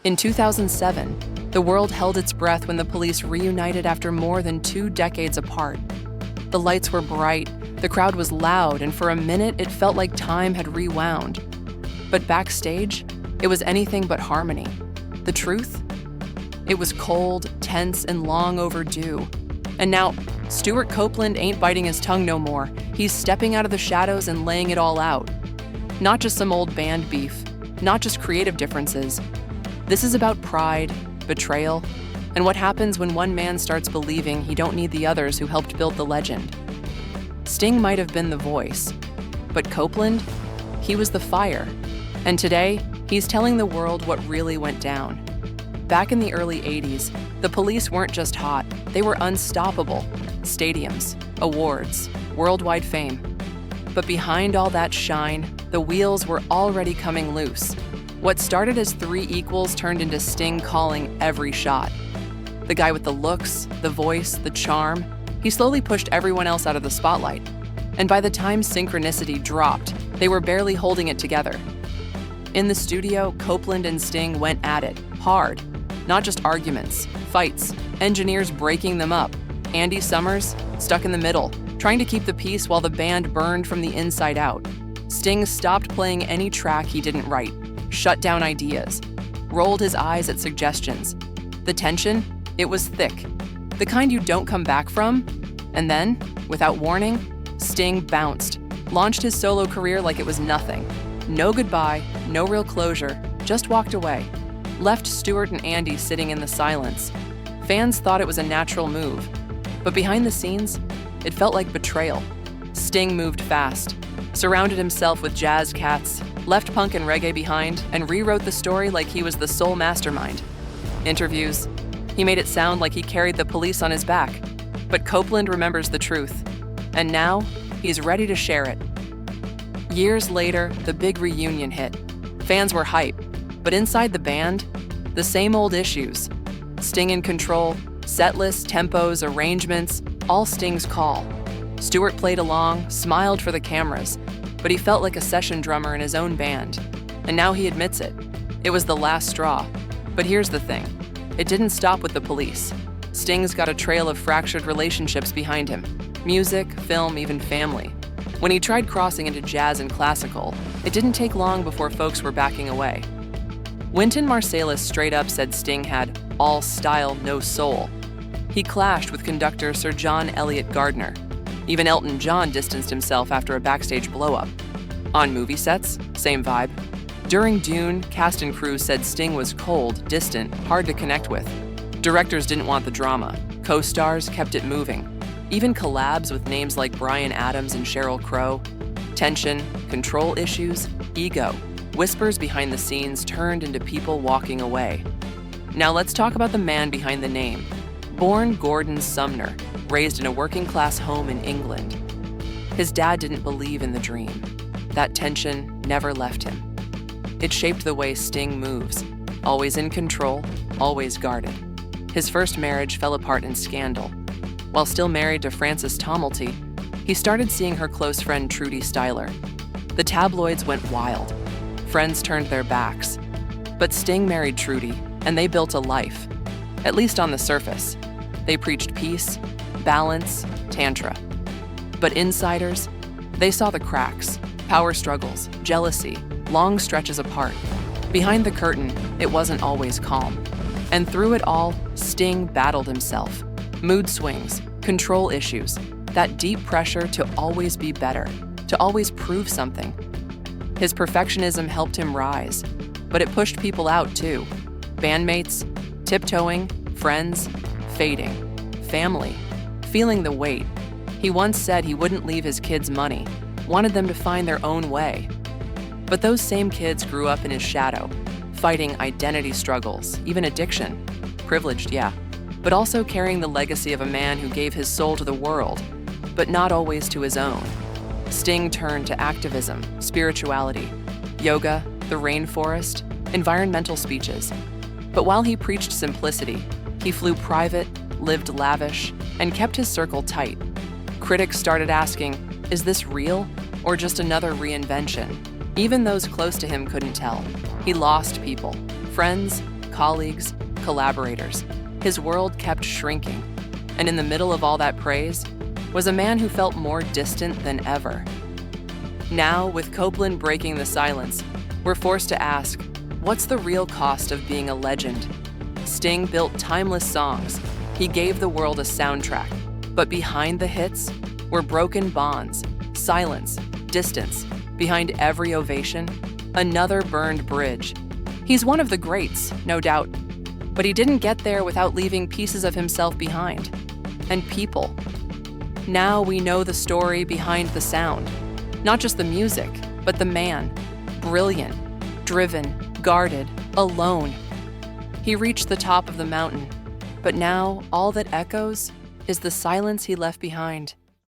In 2007, the world held its breath when the police reunited after more than 2 decades apart. The lights were bright, the crowd was loud, and for a minute it felt like time had rewound. But backstage, it was anything but harmony. The truth? It was cold, tense, and long overdue. And now, Stewart Copeland ain't biting his tongue no more. He's stepping out of the shadows and laying it all out. Not just some old band beef, not just creative differences. This is about pride, betrayal, and what happens when one man starts believing he don't need the others who helped build the legend. Sting might have been the voice, but Copeland, he was the fire. And today, he's telling the world what really went down. Back in the early 80s, the police weren't just hot, they were unstoppable. Stadiums, awards, worldwide fame. But behind all that shine, the wheels were already coming loose. What started as 3 equals turned into Sting calling every shot. The guy with the looks, the voice, the charm, he slowly pushed everyone else out of the spotlight. And by the time Synchronicity dropped, they were barely holding it together. In the studio, Copeland and Sting went at it, hard. Not just arguments, fights, engineers breaking them up. Andy Summers, stuck in the middle, trying to keep the peace while the band burned from the inside out. Sting stopped playing any track he didn't write, shut down ideas, rolled his eyes at suggestions. The tension, it was thick, the kind you don't come back from. And then, without warning, Sting bounced, launched his solo career like it was nothing. No goodbye, no real closure, just walked away. Left Stewart and Andy sitting in the silence. Fans thought it was a natural move, but behind the scenes, it felt like betrayal. Sting moved fast, surrounded himself with jazz cats, left punk and reggae behind, and rewrote the story like he was the sole mastermind. Interviews, he made it sound like he carried the police on his back. But Copeland remembers the truth, and now he's ready to share it. Years later, the big reunion hit. Fans were hype, but inside the band, the same old issues. Sting in control, set lists, tempos, arrangements, all Sting's call. Stewart played along, smiled for the cameras, but he felt like a session drummer in his own band. And now he admits it. It was the last straw. But here's the thing. It didn't stop with the police. Sting's got a trail of fractured relationships behind him. Music, film, even family. When he tried crossing into jazz and classical, it didn't take long before folks were backing away. Wynton Marsalis straight up said Sting had all style, no soul. He clashed with conductor Sir John Eliot Gardner. Even Elton John distanced himself after a backstage blow-up. On movie sets, same vibe. During Dune, cast and crew said Sting was cold, distant, hard to connect with. Directors didn't want the drama. Co-stars kept it moving. Even collabs with names like Bryan Adams and Sheryl Crow. Tension, control issues, ego. Whispers behind the scenes turned into people walking away. Now let's talk about the man behind the name. Born Gordon Sumner, raised in a working-class home in England. His dad didn't believe in the dream. That tension never left him. It shaped the way Sting moves, always in control, always guarded. His first marriage fell apart in scandal. While still married to Frances Tomelty, he started seeing her close friend Trudy Styler. The tabloids went wild. Friends turned their backs. But Sting married Trudy, and they built a life. At least on the surface. They preached peace, balance, tantra. But insiders, they saw the cracks, power struggles, jealousy, long stretches apart. Behind the curtain, it wasn't always calm. And through it all, Sting battled himself. Mood swings, control issues, that deep pressure to always be better, to always prove something. His perfectionism helped him rise, but it pushed people out too. Bandmates, tiptoeing, friends, fading, family, feeling the weight. He once said he wouldn't leave his kids money, wanted them to find their own way. But those same kids grew up in his shadow, fighting identity struggles, even addiction. Privileged, yeah, but also carrying the legacy of a man who gave his soul to the world, but not always to his own. Sting turned to activism, spirituality, yoga, the rainforest, environmental speeches. But while he preached simplicity, he flew private, lived lavish, and kept his circle tight. Critics started asking, is this real or just another reinvention? Even those close to him couldn't tell. He lost people, friends, colleagues, collaborators. His world kept shrinking. And in the middle of all that praise was a man who felt more distant than ever. Now, with Copeland breaking the silence, we're forced to ask, what's the real cost of being a legend? Sting built timeless songs. He gave the world a soundtrack. But behind the hits were broken bonds, silence, distance. Behind every ovation, another burned bridge. He's one of the greats, no doubt. But he didn't get there without leaving pieces of himself behind. And people. Now we know the story behind the sound. Not just the music, but the man. Brilliant, driven, guarded, alone. He reached the top of the mountain, but now all that echoes is the silence he left behind.